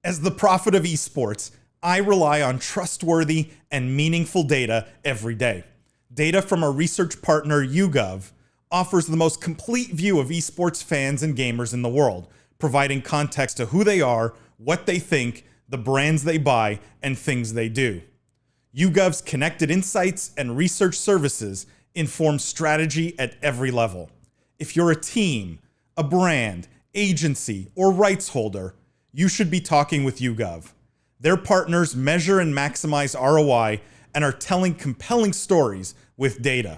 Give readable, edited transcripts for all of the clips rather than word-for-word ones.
As the prophet of esports, I rely on trustworthy and meaningful data every day. Data from our research partner YouGov offers the most complete view of esports fans and gamers in the world, providing context to who they are, what they think, the brands they buy, and things they do. YouGov's connected insights and research services inform strategy at every level. If you're a team, a brand, agency, or rights holder, you should be talking with YouGov. Their partners measure and maximize ROI and are telling compelling stories with data.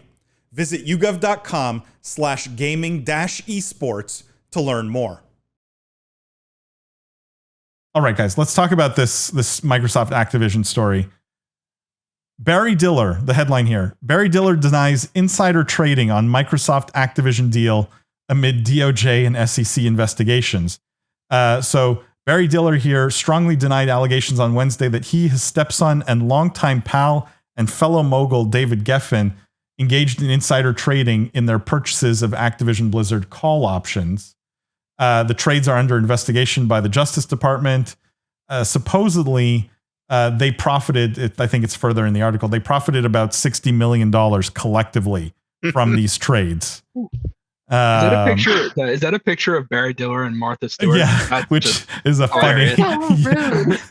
Visit yougov.com/gaming-esports to learn more. All right, guys, let's talk about this Microsoft Activision story. Barry Diller, the headline here. Barry Diller denies insider trading on Microsoft Activision deal amid DOJ and SEC investigations. So Barry Diller here strongly denied allegations on Wednesday that he, his stepson, and longtime pal and fellow mogul David Geffen engaged in insider trading in their purchases of Activision Blizzard call options. The trades are under investigation by the Justice Department. Supposedly, they profited, I think it's further in the article, they profited about $60 million collectively from these trades. Is that a picture of Barry Diller and Martha Stewart? Yeah, That's which is a funny.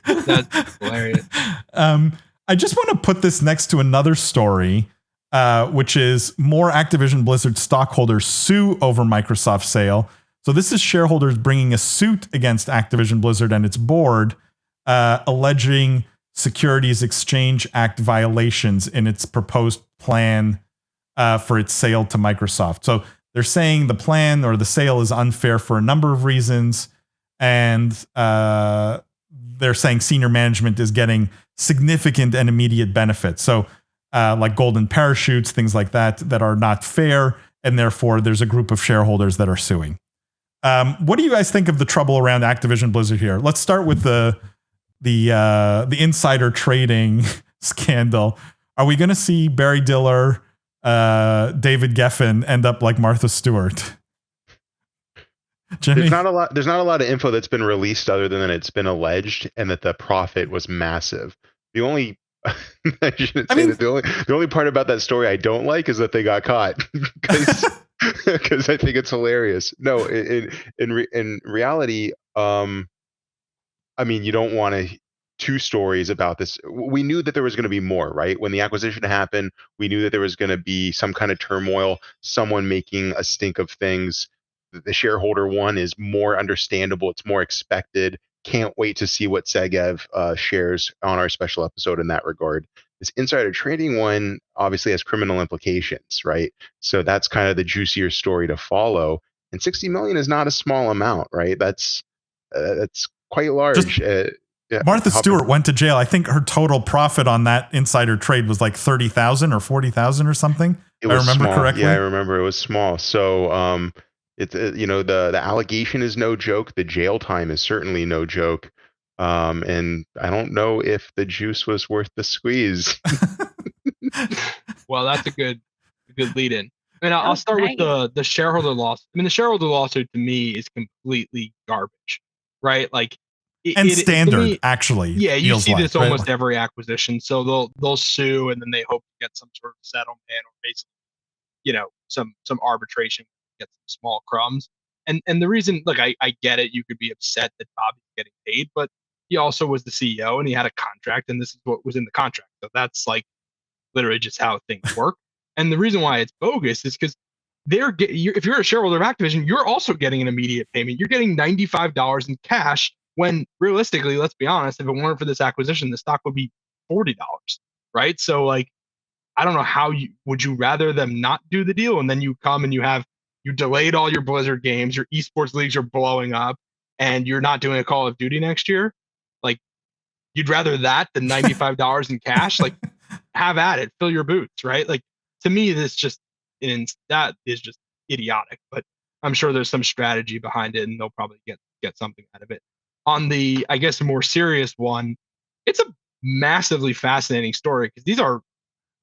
That's hilarious. I just want to put this next to another story, which is more Activision Blizzard stockholders sue over Microsoft sale. So this is shareholders bringing a suit against Activision Blizzard and its board, alleging Securities Exchange Act violations in its proposed plan for its sale to Microsoft. So they're saying the plan or the sale is unfair for a number of reasons, and they're saying senior management is getting significant and immediate benefits. So like golden parachutes, things like that are not fair, and therefore there's a group of shareholders that are suing. What do you guys think of the trouble around Activision Blizzard here? Let's start with the insider trading scandal. Are we going to see Barry Diller, David Geffen end up like Martha Stewart? Jimmy? There's not a lot of info that's been released other than that it's been alleged and that the profit was massive. The only the only part about that story I don't like is that they got caught because I think it's hilarious. No, in reality, I mean, you don't want two stories about this. We knew that there was going to be more, right? When the acquisition happened, we knew that there was going to be some kind of turmoil, someone making a stink of things. The shareholder one is more understandable. It's more expected. Can't wait to see what Segev shares on our special episode in that regard. This insider trading one obviously has criminal implications, right? So that's kind of the juicier story to follow. And 60 million is not a small amount, right? That's quite large. Yeah, Martha Stewart went to jail. I think her total profit on that insider trade was like 30,000 or 40,000 or something. If I remember small. correctly. Yeah, I remember it was small. So it's the allegation is no joke. The jail time is certainly no joke. And I don't know if the juice was worth the squeeze. Well, that's a good lead in. And I'll start with the shareholder lawsuit. I mean, the shareholder lawsuit to me is completely garbage, right? Like, standard, actually. Yeah, you see this right? almost every acquisition. So they'll sue and then they hope to get some sort of settlement or basically, some arbitration, get some small crumbs. And the reason, like, I get it, you could be upset that Bobby's getting paid, but he also was the CEO and he had a contract, and this is what was in the contract. So that's like literally just how things work. And the reason why it's bogus is because if you're a shareholder of Activision, you're also getting an immediate payment. You're getting $95 in cash. When realistically, let's be honest, if it weren't for this acquisition, the stock would be $40, right? So, like, I don't know would you rather them not do the deal, and then you come and you delayed all your Blizzard games, your esports leagues are blowing up, and you're not doing a Call of Duty next year? Like, you'd rather that than $95 in cash? Like, have at it, fill your boots, right? Like, to me, that is just idiotic. But I'm sure there's some strategy behind it, and they'll probably get something out of it. On the, I guess, more serious one, it's a massively fascinating story because these are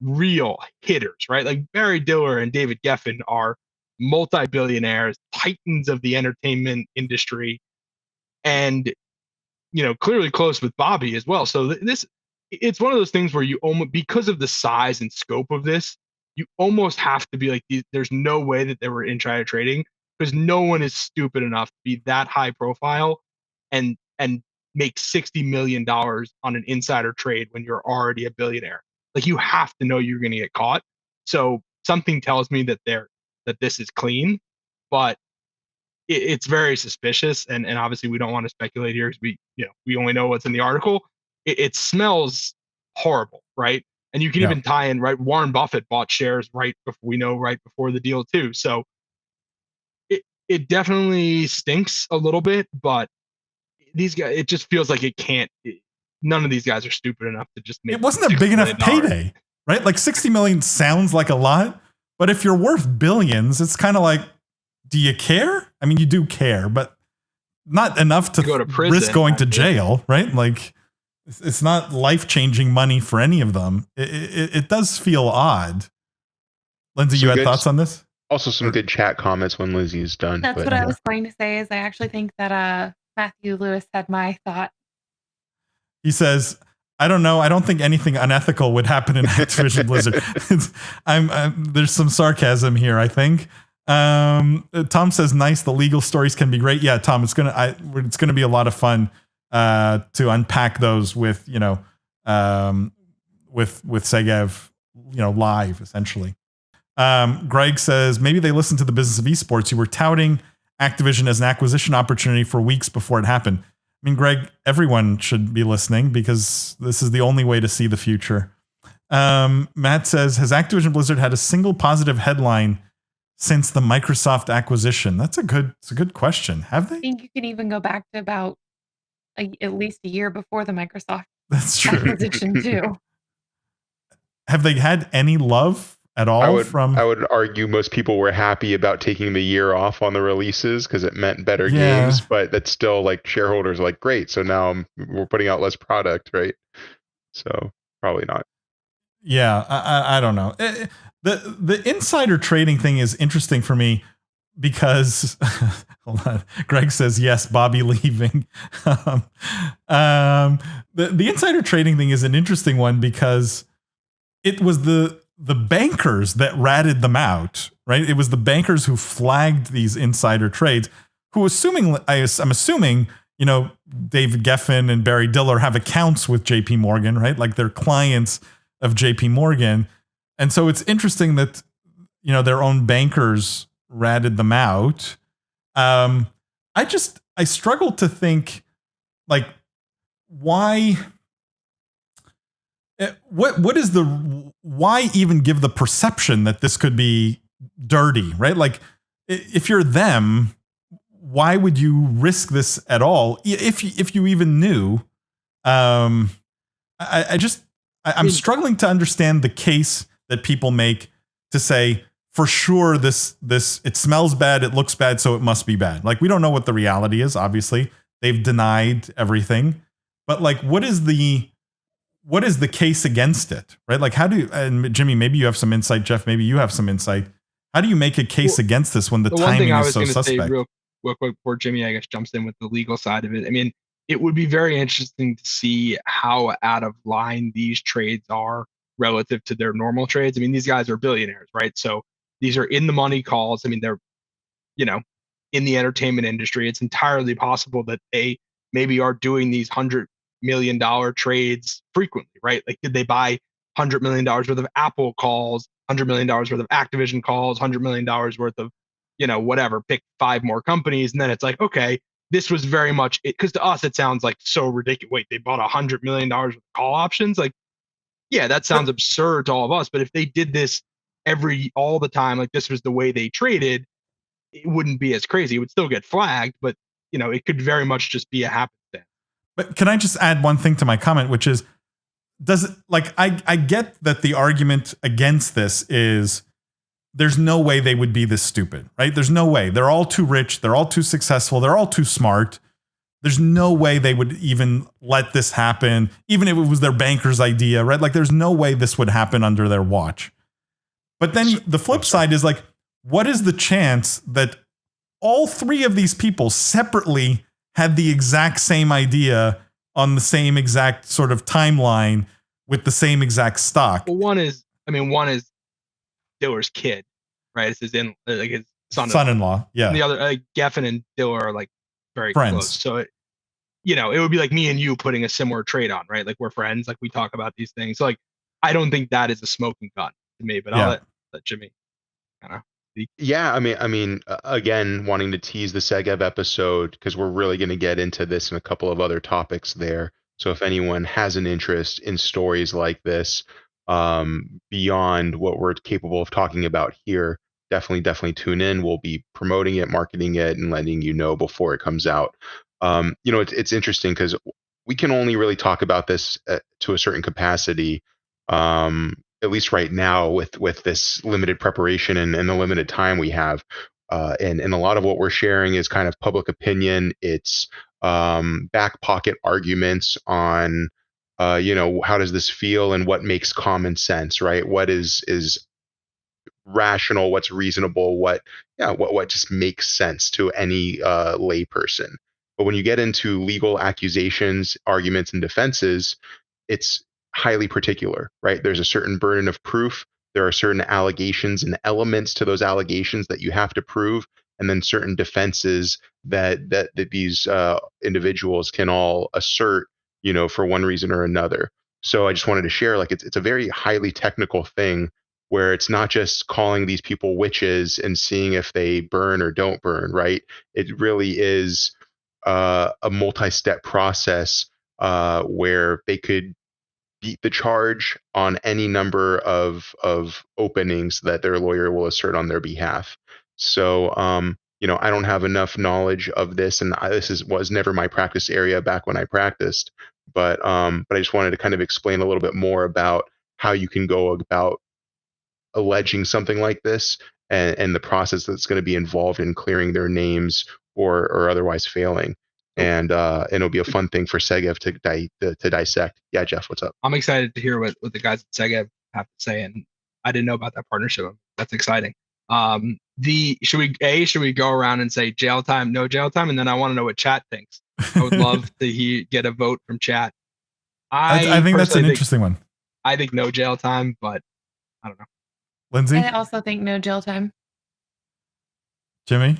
real hitters, right? Like Barry Diller and David Geffen are multi-billionaires, titans of the entertainment industry. And clearly close with Bobby as well. So it's one of those things where you almost, because of the size and scope of this, you almost have to be like, there's no way that they were insider trading, because no one is stupid enough to be that high profile and make $60 million on an insider trade when you're already a billionaire. Like, you have to know you're going to get caught. So something tells me that this is clean, but it's very suspicious. And obviously we don't want to speculate here because we only know what's in the article. It smells horrible, right? And you can even tie in, right? Warren Buffett bought shares right before the deal too. So it definitely stinks a little bit, but these guys, it just feels like none of these guys are stupid enough to just make it. Wasn't a big enough payday, right? Like 60 million sounds like a lot, but if you're worth billions, it's kind of like, do you care? I mean, you do care, but not enough to go to prison, risk going to jail, right? Like, it's not life-changing money for any of them. It does feel odd. Lindsay, you had thoughts on this? Also, some good chat comments when Lizzie's done. That's what I was going to say. Is I actually think that Matthew Lewis said my thought. He says, I don't know. I don't think anything unethical would happen in Activision Blizzard. There's some sarcasm here, I think. Tom says, nice. The legal stories can be great. Yeah, Tom, it's gonna be a lot of fun to unpack those with Segev, live essentially. Greg says, maybe they listened to the Business of Esports. You were touting Activision as an acquisition opportunity for weeks before it happened. I mean, Greg, everyone should be listening because this is the only way to see the future. Matt says, has Activision Blizzard had a single positive headline since the Microsoft acquisition? That's a good question. Have they? I think you can even go back to about at least a year before the Microsoft acquisition too. Have they had any love at all? I would argue most people were happy about taking the year off on the releases because it meant better games, but that's still like shareholders are like, great. So now we're putting out less product, right? So probably not. Yeah, I don't know. The insider trading thing is interesting for me because hold on. Greg says, yes, Bobby leaving. The insider trading thing is an interesting one because it was the bankers that ratted them out, right? It was the bankers who flagged these insider trades, who I'm assuming, David Geffen and Barry Diller have accounts with JP Morgan, right? Like they're clients of JP Morgan. And so it's interesting that, their own bankers ratted them out. I struggle to think, like, why, why even give the perception that this could be dirty, right? Like, if you're them, why would you risk this at all? If you even knew, I'm struggling to understand the case that people make to say, for sure, this it smells bad, it looks bad, so it must be bad. Like, we don't know what the reality is. Obviously, they've denied everything, but like, what is the case against it, right? Like, and Jimmy, maybe you have some insight. Jeff, maybe you have some insight. How do you make a case against this when the timing is so suspect? Say real quick before Jimmy, I guess, jumps in with the legal side of it. I mean, it would be very interesting to see how out of line these trades are relative to their normal trades. I mean, these guys are billionaires, right? So these are in the money calls. I mean, they're, in the entertainment industry. It's entirely possible that they maybe are doing these $100 million trades frequently, right? Like, did they buy $100 million worth of Apple calls, $100 million worth of Activision calls, $100 million worth of, whatever, pick 5 more companies. And then it's like, okay, this was very much it. Because to us, it sounds like so ridiculous. Wait, they bought $100 million worth of call options? Like, yeah, that sounds absurd to all of us. But if they did this all the time, like this was the way they traded, it wouldn't be as crazy. It would still get flagged, but it could very much just be a happenstance. But can I just add one thing to my comment, which is, I get that the argument against this is there's no way they would be this stupid, right? There's no way. They're all too rich. They're all too successful. They're all too smart. There's no way they would even let this happen, even if it was their banker's idea, right? Like, there's no way this would happen under their watch. But then the flip side is like, what is the chance that all 3 of these people separately had the exact same idea on the same exact sort of timeline with the same exact stock. Well, one is Diller's kid, right? It's his his son-in-law. Yeah. And the other, Geffen and Diller are like very friends. close. So it would be like me and you putting a similar trade on, right? Like we're friends, like we talk about these things. So like, I don't think that is a smoking gun to me, but I'll let Jimmy kind of speak. Yeah, I mean, again, wanting to tease the Segev episode because we're really going to get into this and a couple of other topics there. So if anyone has an interest in stories like this, beyond what we're capable of talking about here, definitely tune in. We'll be promoting it, marketing it, and letting you know before it comes out. It's interesting because we can only really talk about this to a certain capacity, at least right now with this limited preparation and the limited time we have. And a lot of what we're sharing is kind of public opinion. It's back pocket arguments on, how does this feel and what makes common sense, right? What is rational, what's reasonable, what just makes sense to any layperson. But when you get into legal accusations, arguments, and defenses, it's highly particular, right? There's a certain burden of proof. There are certain allegations and elements to those allegations that you have to prove, and then certain defenses that these individuals can all assert, for one reason or another. So I just wanted to share, like, it's a very highly technical thing where it's not just calling these people witches and seeing if they burn or don't burn, right? It really is a multi-step process where they could beat the charge on any number of openings that their lawyer will assert on their behalf. So, I don't have enough knowledge of this, and this was never my practice area back when I practiced. But I just wanted to kind of explain a little bit more about how you can go about alleging something like this and the process that's going to be involved in clearing their names or otherwise failing. And it'll be a fun thing for Segev to dissect. Yeah, Jeff, what's up? I'm excited to hear what the guys at Segev have to say, and I didn't know about that partnership. That's exciting. Should we go around and say jail time, no jail time, and then I want to know what chat thinks. I would love to get a vote from chat. I think that's an interesting one. I think no jail time, but I don't know. Lindsay? I also think no jail time. Jimmy?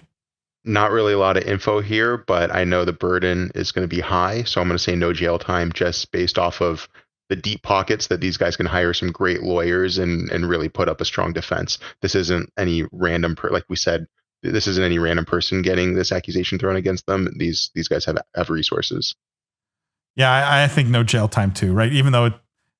Not really a lot of info here, but I know the burden is going to be high. So I'm going to say no jail time just based off of the deep pockets that these guys can hire some great lawyers and really put up a strong defense. This isn't any random, like we said, this isn't any random person getting this accusation thrown against them. These guys have resources. Yeah, I think no jail time too, right? Even though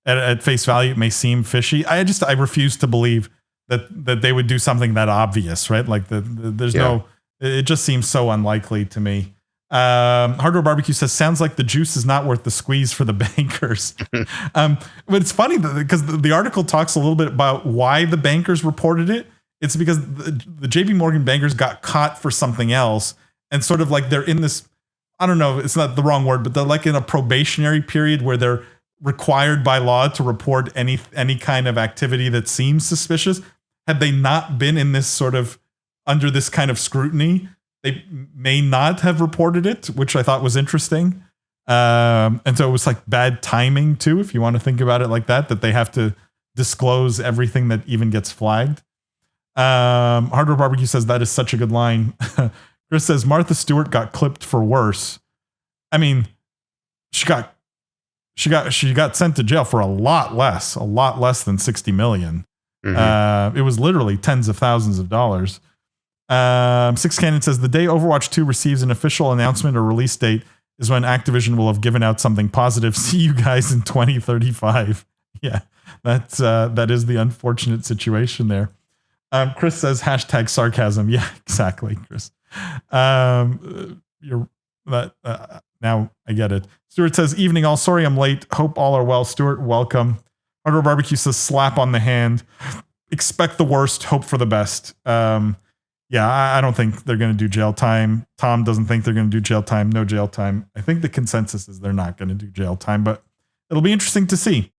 at face value it may seem fishy, I refuse to believe that they would do something that obvious, right? Like it just seems so unlikely to me. Hardware Barbecue says, sounds like the juice is not worth the squeeze for the bankers. But it's funny because the article talks a little bit about why the bankers reported it. It's because the JP Morgan bankers got caught for something else. And sort of like they're in this, I don't know, it's not the wrong word, but they're like in a probationary period where they're required by law to report any kind of activity that seems suspicious. Had they not been in this sort of under this kind of scrutiny, they may not have reported it, which I thought was interesting. And so it was like bad timing too, if you want to think about it like that they have to disclose everything that even gets flagged. Hardware Barbecue says that is such a good line. Chris says Martha Stewart got clipped for worse. I mean, she got sent to jail for a lot less than 60 million. Mm-hmm. It was literally tens of thousands of dollars. Six Cannon says the day Overwatch 2 receives an official announcement or release date is when Activision will have given out something positive. See you guys in 2035. Yeah, that is the unfortunate situation there. Chris says hashtag sarcasm. Yeah, exactly, Chris. Now I get it. Stuart says evening all. Sorry I'm late. Hope all are well. Stuart, welcome. Hardware Barbecue says slap on the hand. Expect the worst. Hope for the best. Yeah, I don't think they're going to do jail time. Tom doesn't think they're going to do jail time. No jail time. I think the consensus is they're not going to do jail time, but it'll be interesting to see.